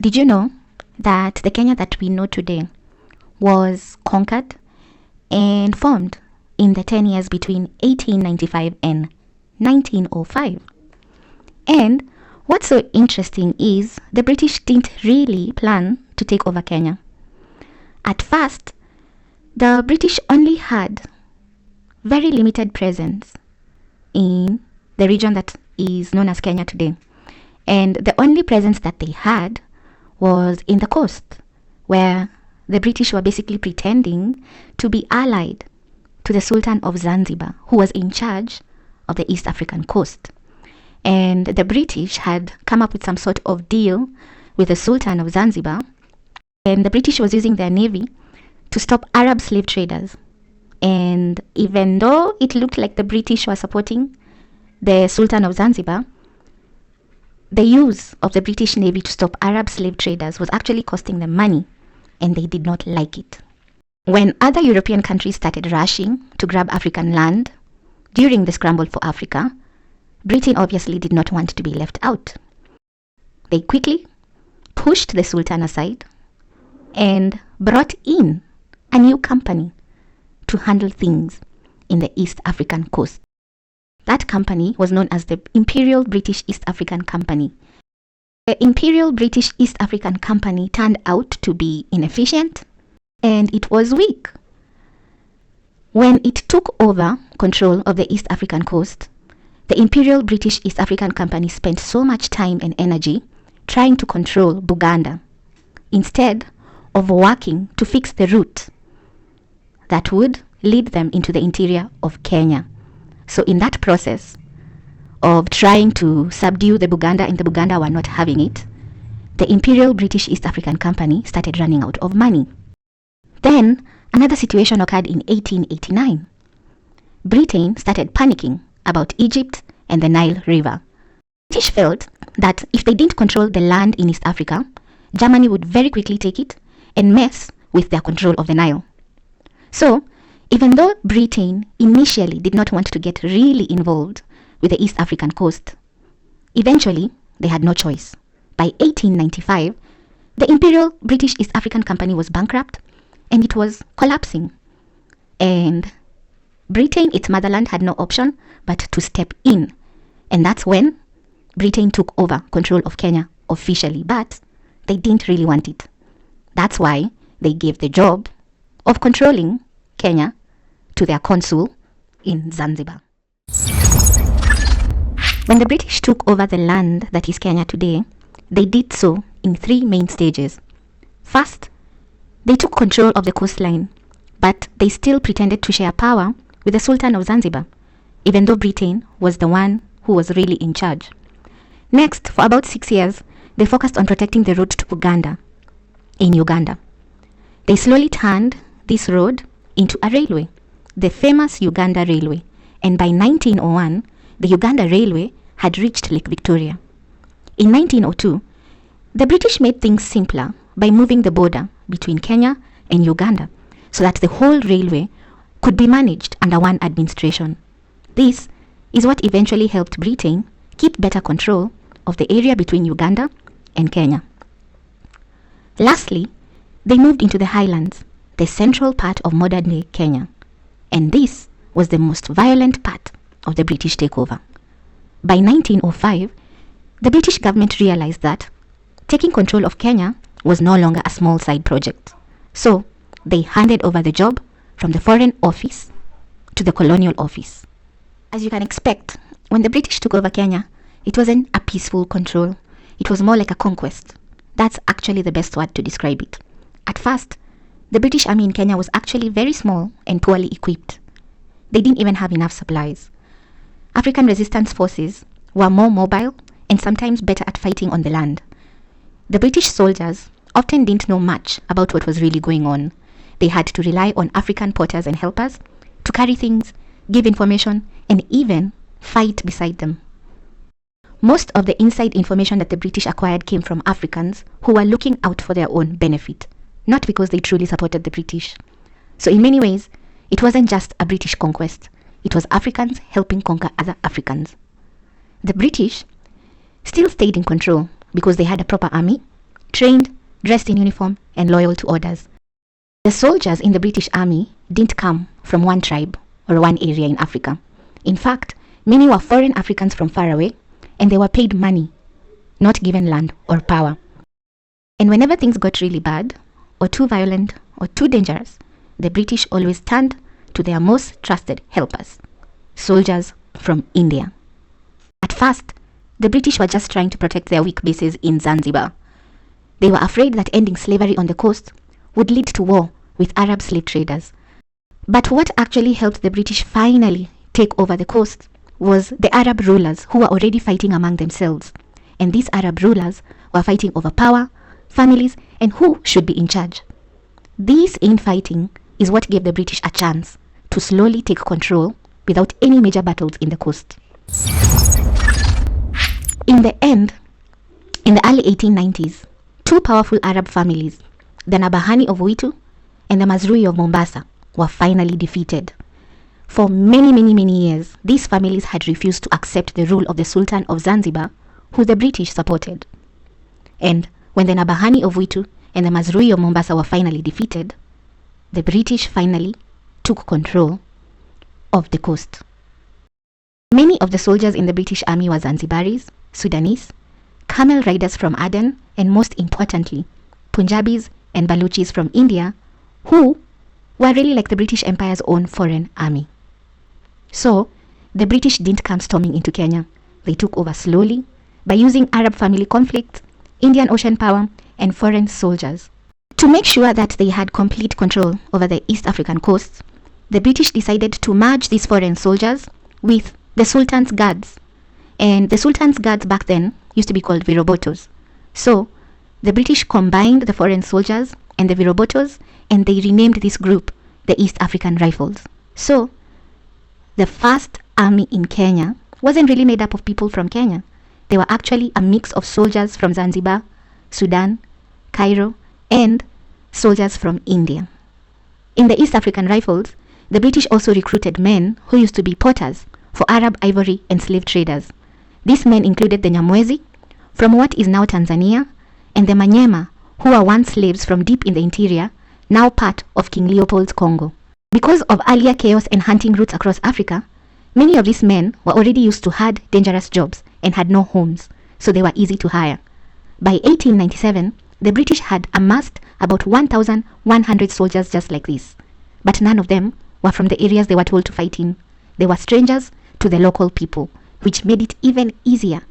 Did you know that the Kenya that we know today was conquered and formed in the 10 years between 1895 and 1905? And what's so interesting is the British didn't really plan to take over Kenya. At first, the British only had very limited presence in the region that is known as Kenya today. And the only presence that they had was in the coast, where the British were basically pretending to be allied to the Sultan of Zanzibar, who was in charge of the East African coast. And the British had come up with some sort of deal with the Sultan of Zanzibar, and the British was using their navy to stop Arab slave traders. And even though it looked like the British were supporting the Sultan of Zanzibar, the use of the British Navy to stop Arab slave traders was actually costing them money, and they did not like it. When other European countries started rushing to grab African land during the scramble for Africa, Britain obviously did not want to be left out. They quickly pushed the Sultan aside and brought in a new company to handle things in the East African coast. That company was known as the Imperial British East African Company. The Imperial British East African Company turned out to be inefficient, and it was weak. When it took over control of the East African coast, the Imperial British East African Company spent so much time and energy trying to control Buganda, instead of working to fix the route that would lead them into the interior of Kenya. So in that process of trying to subdue the Buganda, and the Buganda were not having it, the Imperial British East African Company started running out of money. Then another situation occurred in 1889. Britain started panicking about Egypt and the Nile River. The British felt that if they didn't control the land in East Africa, Germany would very quickly take it and mess with their control of the Nile. So, even though Britain initially did not want to get really involved with the East African coast, eventually they had no choice. By 1895, the Imperial British East African Company was bankrupt and it was collapsing. And Britain, its motherland, had no option but to step in. And that's when Britain took over control of Kenya officially, but they didn't really want it. That's why they gave the job of controlling Kenya to their consul in Zanzibar. When the British took over the land that is Kenya today, they did so in 3 main stages. First, they took control of the coastline, but they still pretended to share power with the Sultan of Zanzibar, even though Britain was the one who was really in charge. Next, for about 6 years, they focused on protecting the road to Uganda in Uganda. They slowly turned this road into a railway, the famous Uganda Railway, and by 1901, the Uganda Railway had reached Lake Victoria. In 1902, the British made things simpler by moving the border between Kenya and Uganda so that the whole railway could be managed under one administration. This is what eventually helped Britain keep better control of the area between Uganda and Kenya. Lastly, they moved into the highlands, the central part of modern-day Kenya, and this was the most violent part of the British takeover. By 1905, the British government realized that taking control of Kenya was no longer a small side project. So they handed over the job from the Foreign Office to the Colonial Office. As you can expect, when the British took over Kenya, it wasn't a peaceful control. It was more like a conquest. That's actually the best word to describe it. At first, the British Army in Kenya was actually very small and poorly equipped. They didn't even have enough supplies. African resistance forces were more mobile and sometimes better at fighting on the land. The British soldiers often didn't know much about what was really going on. They had to rely on African porters and helpers to carry things, give information, and even fight beside them. Most of the inside information that the British acquired came from Africans who were looking out for their own benefit, not because they truly supported the British. So in many ways, it wasn't just a British conquest. It was Africans helping conquer other Africans. The British still stayed in control because they had a proper army, trained, dressed in uniform, and loyal to orders. The soldiers in the British Army didn't come from one tribe or one area in Africa. In fact, many were foreign Africans from far away, and they were paid money, not given land or power. And whenever things got really bad, or too violent, or too dangerous, the British always turned to their most trusted helpers, soldiers from India. At first, the British were just trying to protect their weak bases in Zanzibar. They were afraid that ending slavery on the coast would lead to war with Arab slave traders. But what actually helped the British finally take over the coast was the Arab rulers who were already fighting among themselves. And these Arab rulers were fighting over power, families, and who should be in charge. This infighting is what gave the British a chance to slowly take control without any major battles in the coast. In the end, in the early 1890s, two powerful Arab families, the Nabahani of Witu and the Mazrui of Mombasa, were finally defeated. For many years, these families had refused to accept the rule of the Sultan of Zanzibar, who the British supported. And when the Nabahani of Witu and the Mazrui of Mombasa were finally defeated, the British finally took control of the coast. Many of the soldiers in the British Army were Zanzibaris, Sudanese, camel riders from Aden, and most importantly, Punjabis and Baluchis from India, who were really like the British Empire's own foreign army. So, the British didn't come storming into Kenya. They took over slowly by using Arab family conflicts, Indian Ocean power, and foreign soldiers. To make sure that they had complete control over the East African coasts, the British decided to merge these foreign soldiers with the Sultan's guards. And the Sultan's guards back then used to be called Virobotos. So, the British combined the foreign soldiers and the Virobotos, and they renamed this group the East African Rifles. So, the first army in Kenya wasn't really made up of people from Kenya. They were actually a mix of soldiers from Zanzibar, Sudan, Cairo, and soldiers from India. In the East African Rifles, the British also recruited men who used to be porters for Arab ivory and slave traders. These men included the Nyamwezi, from what is now Tanzania, and the Manyema, who were once slaves from deep in the interior, now part of King Leopold's Congo. Because of earlier chaos and hunting routes across Africa, many of these men were already used to hard, dangerous jobs and had no homes, so they were easy to hire. By 1897, the British had amassed about 1,100 soldiers just like this, but none of them were from the areas they were told to fight in. They were strangers to the local people, which made it even easier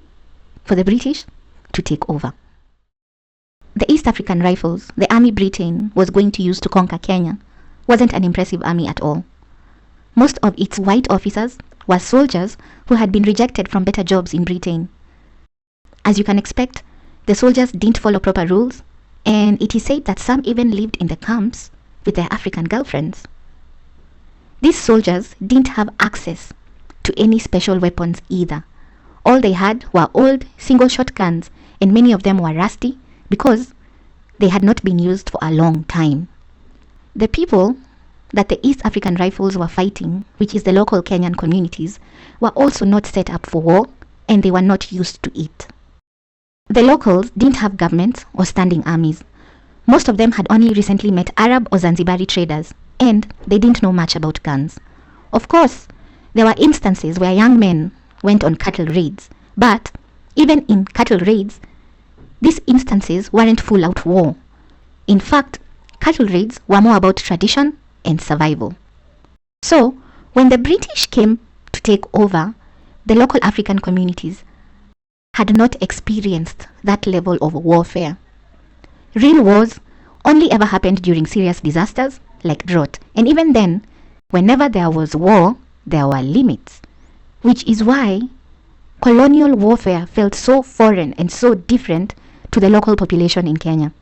for the British to take over. The East African Rifles, the army Britain was going to use to conquer Kenya, wasn't an impressive army at all. Most of its white officers were soldiers who had been rejected from better jobs in Britain. As you can expect, the soldiers didn't follow proper rules, and it is said that some even lived in the camps with their African girlfriends. These soldiers didn't have access to any special weapons either. All they had were old single-shot guns, and many of them were rusty because they had not been used for a long time. The people that the East African Rifles were fighting, which is the local Kenyan communities, were also not set up for war, and they were not used to it. The locals didn't have governments or standing armies. Most of them had only recently met Arab or Zanzibari traders, and they didn't know much about guns. Of course, there were instances where young men went on cattle raids, but even in cattle raids, these instances weren't full-out war. In fact, cattle raids were more about tradition and survival. So, when the British came to take over, the local African communities had not experienced that level of warfare. Real wars only ever happened during serious disasters like drought, and even then, whenever there was war, there were limits, which is why colonial warfare felt so foreign and so different to the local population in Kenya.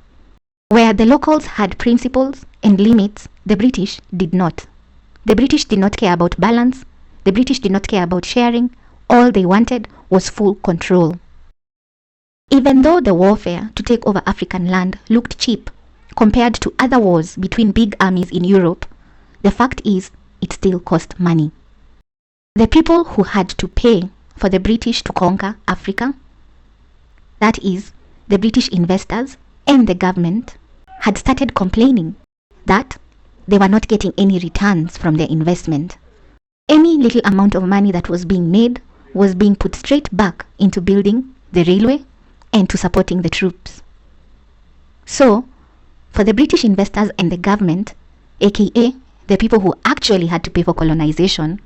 Where the locals had principles and limits, the British did not. The British did not care about balance. The British did not care about sharing. All they wanted was full control. Even though the warfare to take over African land looked cheap compared to other wars between big armies in Europe, the fact is it still cost money. The people who had to pay for the British to conquer Africa, that is, the British investors, and the government had started complaining that they were not getting any returns from their investment. Any little amount of money that was being made was being put straight back into building the railway and to supporting the troops. So, for the British investors and the government, aka the people who actually had to pay for colonization,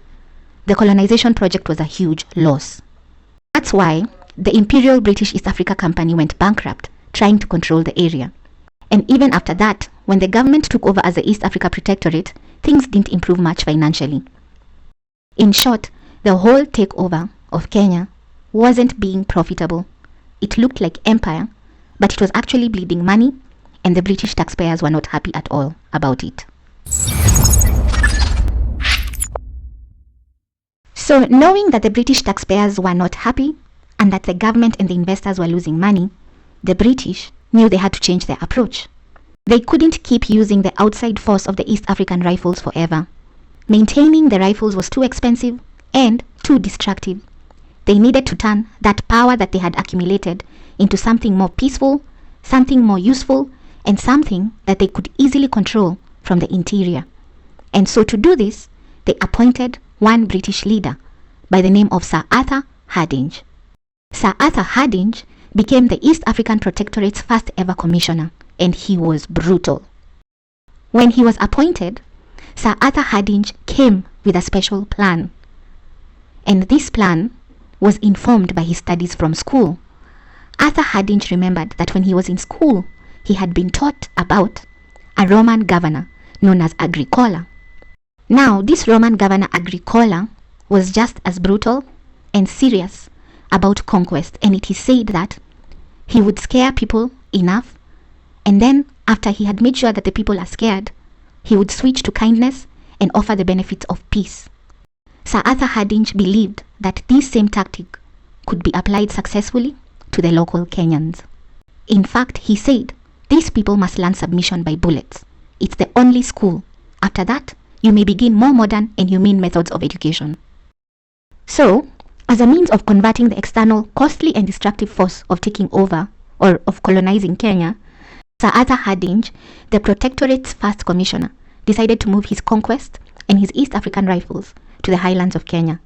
the colonization project was a huge loss. That's why the Imperial British East Africa Company went bankrupt trying to control the area. And even after that, when the government took over as the East Africa Protectorate, things didn't improve much financially. In short, the whole takeover of Kenya wasn't being profitable. It looked like empire, but it was actually bleeding money, and the British taxpayers were not happy at all about it. So, knowing that the British taxpayers were not happy and that the government and the investors were losing money, the British knew they had to change their approach. They couldn't keep using the outside force of the East African Rifles forever. Maintaining the rifles was too expensive and too destructive. They needed to turn that power that they had accumulated into something more peaceful, something more useful, and something that they could easily control from the interior. And so to do this, they appointed one British leader by the name of Sir Arthur Hardinge. Sir Arthur Hardinge became the East African Protectorate's first ever commissioner, and he was brutal. When he was appointed, Sir Arthur Hardinge came with a special plan. And this plan was informed by his studies from school. Arthur Hardinge remembered that when he was in school, he had been taught about a Roman governor known as Agricola. Now, this Roman governor Agricola was just as brutal and serious about conquest, and it is said that he would scare people enough, and then after he had made sure that the people are scared, he would switch to kindness and offer the benefits of peace. Sir Arthur Hardinge believed that this same tactic could be applied successfully to the local Kenyans. In fact, he said, these people must learn submission by bullets. It's the only school. After that, you may begin more modern and humane methods of education. So, as a means of converting the external, costly and destructive force of taking over or of colonizing Kenya, Sir Arthur Hardinge, the Protectorate's first commissioner, decided to move his conquest and his East African Rifles to the highlands of Kenya.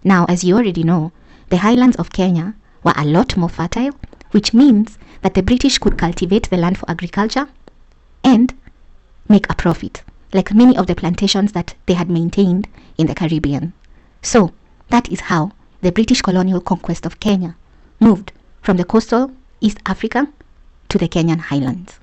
Now, as you already know, the highlands of Kenya were a lot more fertile, which means that the British could cultivate the land for agriculture and make a profit, like many of the plantations that they had maintained in the Caribbean. So, that is how the British colonial conquest of Kenya moved from the coastal East Africa to the Kenyan highlands.